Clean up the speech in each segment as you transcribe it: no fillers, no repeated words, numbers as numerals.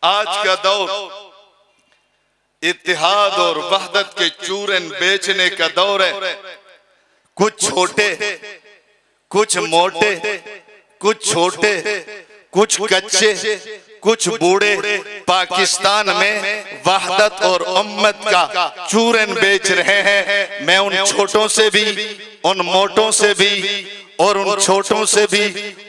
आज का दौर इत्तिहाद और वहदत के चूरन बेचने का दौर है। कुछ छोटे, कुछ मोटे, कुछ छोटे, कुछ कच्चे, कुछ बूढ़े पाकिस्तान में वहदत और उम्मत का चूरन बेच रहे हैं। मैं उन छोटों से भी, उन मोटों से भी और उन छोटों से भी,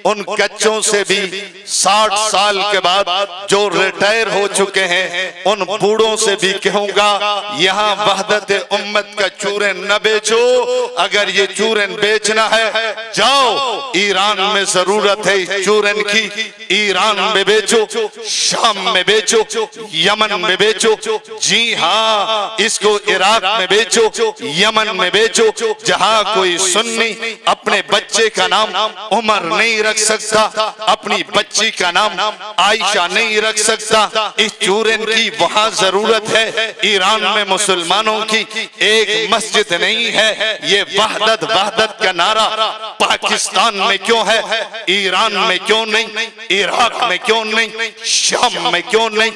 उन कच्चों से भी, 60 साल के बाद जो रिटायर हो चुके हैं उन बूढ़ों से भी कहूंगा, यहाँ वहदत उम्मत का चूरन न बेचो। अगर ये चूरन बेचना है, जाओ ईरान में जरूरत है इस चूरन की, ईरान में बेचो, शाम में बेचो, यमन में बेचो, जी हाँ इसको इराक में बेचो, यमन में बेचो। जहाँ कोई सुन्नी अपने बच्चे का नाम उमर नहीं रख सकता, अपनी बच्ची का नाम आयशा नहीं रख सकता, इस चूरन की वहां जरूरत है। ईरान में मुसलमानों की एक मस्जिद नहीं है। ये वहदत वहदत का नारा पाकिस्तान में क्यों है, ईरान में क्यों नहीं, इराक में क्यों नहीं, शाम में क्यों नहीं,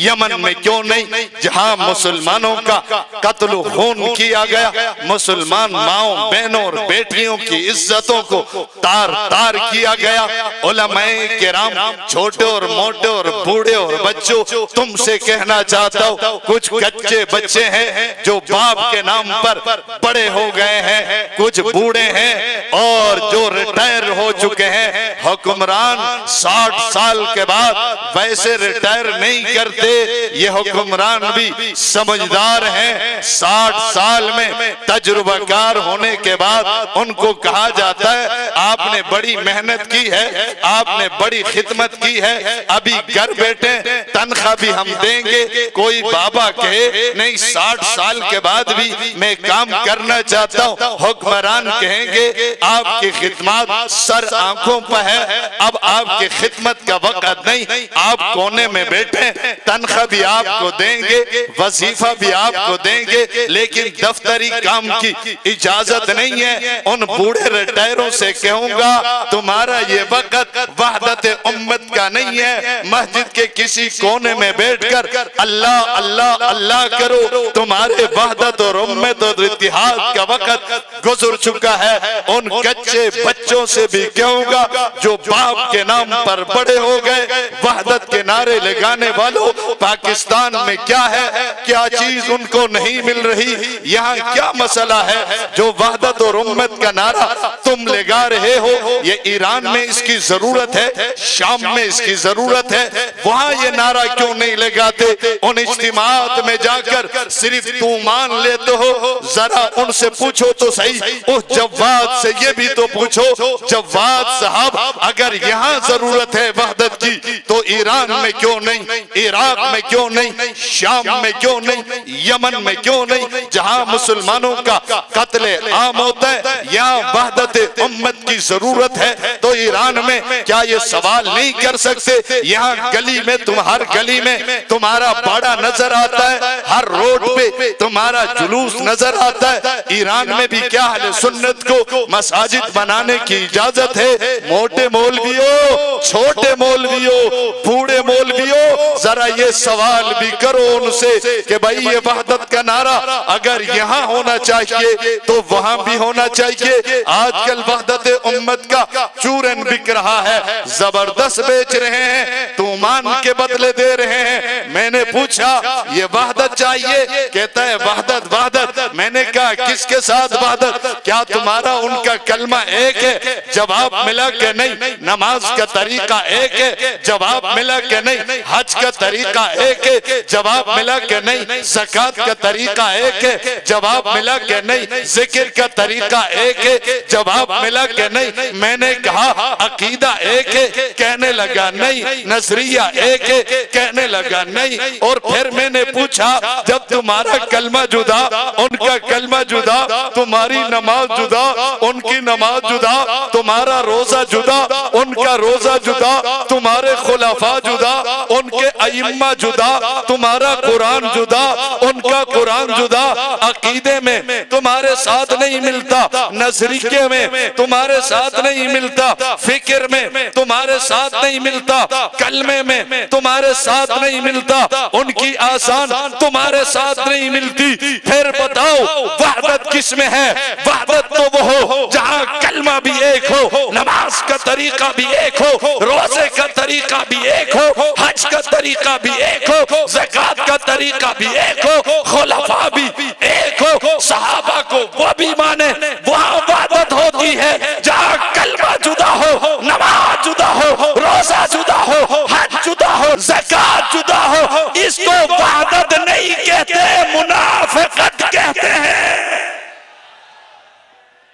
यमन में क्यों नहीं, जहां मुसलमानों का कत्ल खून किया गया, मुसलमान माओ बहनों और बेटियों की इज्जतों को तार तार किया गया। उलमाए किराम, छोटे और मोटे और बूढ़े और बच्चों, तुमसे कहना चाहता हूँ, कुछ कच्चे बच्चे हैं जो बाप के नाम पर बड़े हो गए हैं, कुछ बूढ़े हैं और जो रिटायर हो चुके हैं। हुक्मरान 60 साल के बाद वैसे रिटायर नहीं करते, ये हुक्मरान भी समझदार हैं। 60 साल में तजुर्बाकार होने के बाद उनको कहा जाता है आपने बड़ी मेहनत की है, आपने बड़ी खिदमत की है, अभी घर बैठे तनख्वाह भी हम देंगे। कोई बाबा कहे नहीं 60 साल के बाद भी मैं काम करना चाहता हूँ, हुक्मरान कहेंगे आपकी खिदमत सर आंखों पर है, अब आपकी खिदमत का वक्त नहीं, आप कोने में बैठे, तनख्वाह भी आपको देंगे, वजीफा भी आपको देंगे, लेकिन दफ्तरी काम की इजाजत नहीं है। उन बूढ़े रिटायरों से कहूंगा तुम्हारा ये वक्त वहदत उम्मत का नहीं है। मस्जिद के किसी कोने में बैठकर अल्लाह अल्लाह अल्लाह करो, तुम्हारे वहदत और उम्मत और इत्तिहाद का वक्त गुजर चुका है। उन कच्चे बच्चों से भी कहूंगा जो बाप के नाम पर बड़े हो गए, वहदत के नारे लगाने वालों, पाकिस्तान में क्या है, क्या चीज उनको नहीं मिल रही, यहाँ क्या मसला है जो वहदत और उम्मत का नारा तुम लगा रहे हो। ये ईरान में इसकी जरूरत है, शाम में इसकी जरूरत है, वहां ये नारा क्यों नहीं लगाते। उन इज्तिमात में जाकर सिर्फ तू मान लेते हो, जरा उनसे पूछो तो सही, उस जव्वाद से ये भी तो पूछो, जव्वाद साहब अगर यहाँ जरूरत है वहदत की तो ईरान में क्यों नहीं, इराक में क्यों नहीं, शाम में क्यों नहीं, यमन में क्यों नहीं, जहाँ मुसलमानों का कत्ले आम होता है, यहाँ वहदत उम्मत की जरूरत है तो ईरान में क्या ये सवाल नहीं कर सकते। यहाँ गली में हर गली में तुम्हारा बाड़ा नजर आता है, हर रोड पे तुम्हारा जुलूस नजर आता है। ईरान में भी क्या है, सुन्नत को मसाजिद बनाने की इजाजत है। मोटे मौलवियों, छोटे मौलवियों, बूढ़े मौलवियों, जरा ये सवाल भी करो उनसे कि भाई ये वहदत का नारा अगर यहाँ होना चाहिए तो वहां भी होना चाहिए। आजकल वहदत उम्मत का चूरन बिक रहा है, जबरदस्त बेच रहे हैं, तू मान के बदले दे रहे हैं। मैंने पूछा ये वहदत चाहिए, कहता है वहदत वहदत। मैंने कहा किसके साथ वहदत, क्या तुम्हारा उनका कलमा एक है, जवाब मिला कि नहीं, नमाज का तरीका एक है, जवाब मिला कि नहीं, हज का तरीका एक है, जवाब मिला कि नहीं, ज़कात का तरीका एक है, जवाब मिला कि नहीं, जिक्र का तरीका एक है, जवाब मिला कि नहीं। मैंने कहा अकीदा एक है, कहने लगा नहीं, नजरिया एक है, कहने लगा नहीं। और फिर मैंने पूछा जब तुम्हारा कलमा जुदा, उनका कलमा जुदा जुदा, तुम्हारी नमाज जुदा, उनकी नमाज जुदा, तुम्हारा रोजा जुदा, उनका रोजा जुदा, तुम्हारे खुलाफा जुदा, उनके अइम्मा जुदा, तुम्हारा कुरान जुदा, उनका कुरान जुदा। अकीदे में तुम्हारे साथ नहीं मिलता, नजरिये में तुम्हारे साथ नहीं मिलता, फिक्र में तुम्हारे साथ नहीं मिलता, कलमे में तुम्हारे साथ नहीं मिलता, उनकी आसान तुम्हारे साथ नहीं मिलती। फिर बताओ वहदत किस में है? वहदत तो वो हो जहां कलमा भी एक हो, नमाज का तरीका भी एक हो, रोजे का तरीका भी एक हो, हज का तरीका भी एक हो, ज़कात का तरीका भी एक हो, खुलफा भी एक हो, सहाबा को वो भी माने। वहां वहदत होती है जहां कलमा जुदा हो, नमाज जुदा हो, रोजा जुदा हो, हज जुदा हो, ज़कात जुदा हो। इसको वहदत नहीं कहते, मुनाफिकत कहते हैं।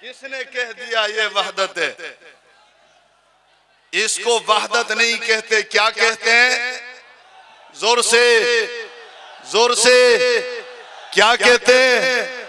किसने कह दिया ये वहदत है? इसको वहदत नहीं कहते, क्या कहते हैं? जोर से, जोर से क्या कहते हैं?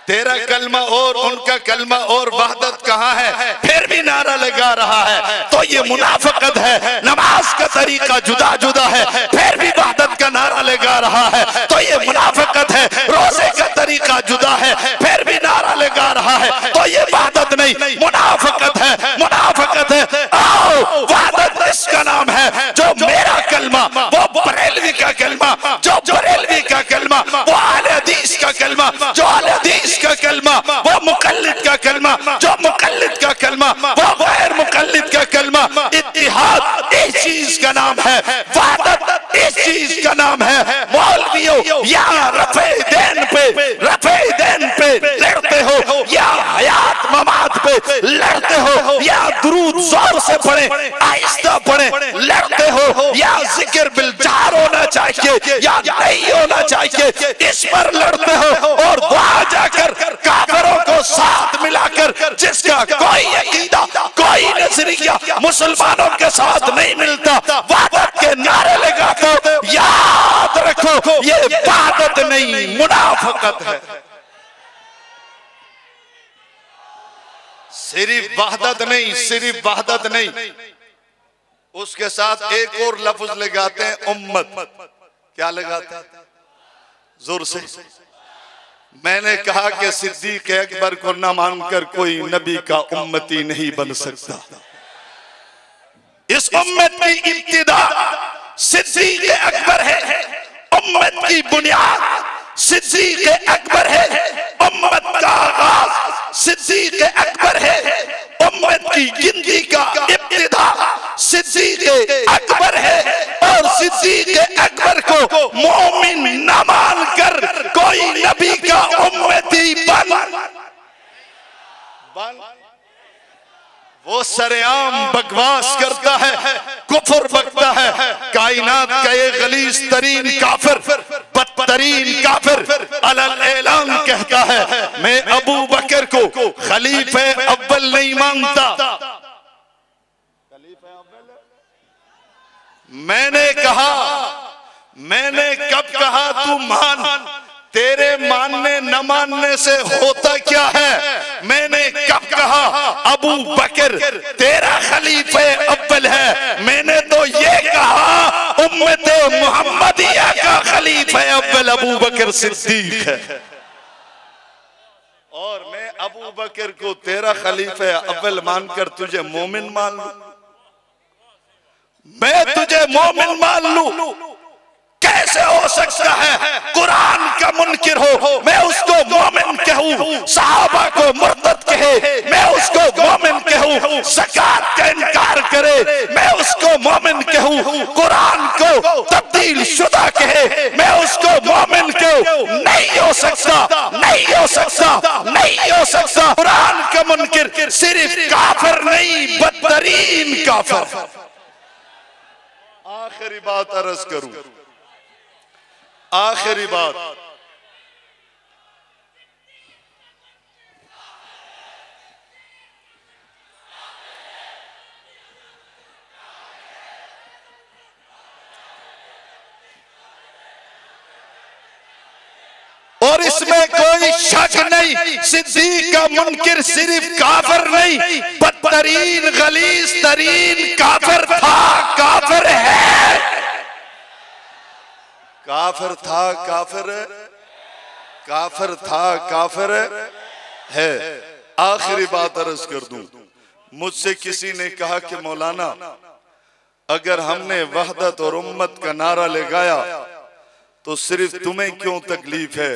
तेरा कलमा और उनका कलमा और वहदत कहाँ है? फिर भी नारा लगा रहा है, तो ये मुनाफिकत है। नमाज का तरीका जुदा जुदा है, फिर भी वहदत का नारा लगा रहा है, तो ये मुनाफिकत है। रोजे का तरीका जुदा है, फिर भी नारा लगा रहा है, तो ये वहदत नहीं, मुनाफिकत है, मुनाफिकत है। आओ, वहदत इसका नाम है जो मेरा कलमा, वो बरेलवी का कलमा, जो बरेलवी का कलमा, वो अहले हदीस का कलमा, जो अहले हदीस का कलमा, वो मुकल्लिद का कलमा, जो मुकल्लिद का कलमा, वो गैर मुकल्लिद का कलमा। इत्तिहाद इस चीज का नाम है, वहदत इस चीज का नाम है। मौलवियों या रफे देन पे लड़ते हो, या हयात ममात पे लड़ते हो, या दुरूद जोर से पढ़े, आहिस्ता पढ़े, लड़ते हो, या जिक्र बिलजार होना चाहिए या नहीं होना चाहिए, इस पर लड़ते हो। और वहां जाकर काफिरों को साथ मिलाकर, जिसका कोई अकीदा कोई नजरिया मुसलमानों के साथ नहीं मिलता, वहदत के नारे लगाते हो। याद रखो, ये वहदत नहीं, मुनाफिकत है। सिर्फ वहदत नहीं, सिर्फ वहदत नहीं, उसके साथ एक और लफ्ज लगाते हैं, उम्मत। क्या लगाते हैं? जोर से। मैंने कहा कि सिद्दीक अकबर को न मानकर कोई नबी का उम्मती नहीं बन सकता। इस उम्मत की इब्तिदा सिद्दीक अकबर है, उम्मत की बुनियाद सिद्दीक अकबर है, उम्मत का आगाज सिद्दीक अकबर है, उम्मत की गिनती का इब्तिदा सिद्दीक अकबर है। और सिद्दीक अकबर को मोमिन न मानकर कोई नबी का उम्मती बन वो सरेआम बकवास करता है, कुफर बकता है। कायनात का ये गलीज तरीन काफिर, बदतरीन काफिर अलल ऐलान कहता है, मैं अबू बकर को खलीफे अव्वल नहीं मानता। मैंने कहा, मैंने कब कहा तू मान? तेरे मानने न मानने से होता क्या है? मैंने कब कहा अबू बकर तेरा खलीफे अव्वल है? मैंने तो ये कहा उम्मत मुहम्मदिया का खलीफे अव्वल अबू बकर सिद्दीक है। और मैं अबू बकर को तेरा खलीफे अव्वल मानकर तुझे मोमिन मान लूं? मैं तुझे मोमिन मान लूं? कैसे हो सकता है? कुरान का मुनकिर हो, मैं उसको मोमिन कहूं। सहाबा को मुर्तद कहे, मैं उसको मोमिन कहूं। ज़कात का इनकार करे, मैं उसको मोमिन कहूं। कुरान को तब्दील शुदा कहे, मैं उसको मोमिन कहूं। नहीं हो सकता, नहीं हो सकता, नहीं हो सकता। कुरान का मुनकिर सिर्फ काफिर नहीं, बदतरीन काफिर। आखिरी बात अर्ज करूं, आखिरी बात, और इसमें कोई शक नहीं, सिद्दीक का मुनकिर सिर्फ काफिर नहीं, बदतरीन गलीज तरीन काफिर था, काफिर है, काफिर था, काफिर था, काफिर है। आखिरी बात अर्ज कर दूं, मुझसे किसी ने कहा कि मौलाना अगर हमने वहदत और उम्मत का नारा लगाया तो सिर्फ तुम्हें क्यों तकलीफ है?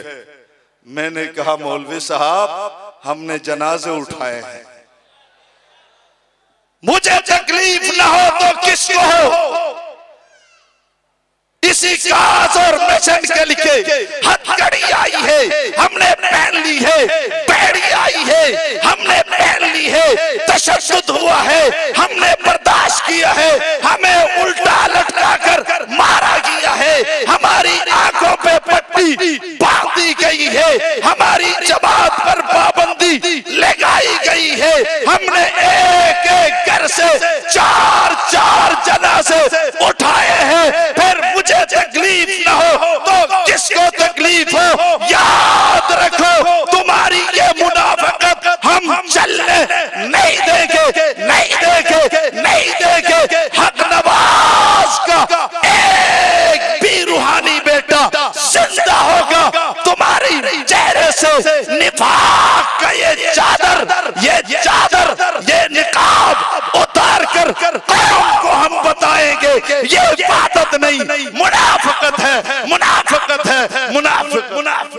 मैंने कहा मौलवी साहब हमने जनाजे उठाए हैं, मुझे तकलीफ ना हो तो किसको हो? इसी काज और मिशन के लिए हथकड़ी आई है, हमने पहन ली है, बेड़ी आई है, हमने पहन ली है, तशद्दुद हुआ है, हमने बर्दाश्त किया है, हमें उल्टा लटका कर मारा गया है, हमारी आंखों पे पट्टी बांधी गई है, हमारी जमात पर पाबंदी लगाई गई है, हमने एक एक घर से चार चार जनाजे उठाए हैं, फिर मुझे तकलीफ ना हो तो किसको तकलीफ हो? याद रखो तुम्हारी ये मुनाफिकत हम चलने नहीं देंगे, नहीं देंगे, नहीं देंगे। हक नवाज का एक भी रूहानी बेटा जिंदा होगा, तुम्हारी चेहरे से निफाक का ये चादर, ये निकाब उतार कर कौम को हम बताएंगे ये इबादत नहीं, मुनाफिकत है, मुनाफिकत है, मुनाफिक।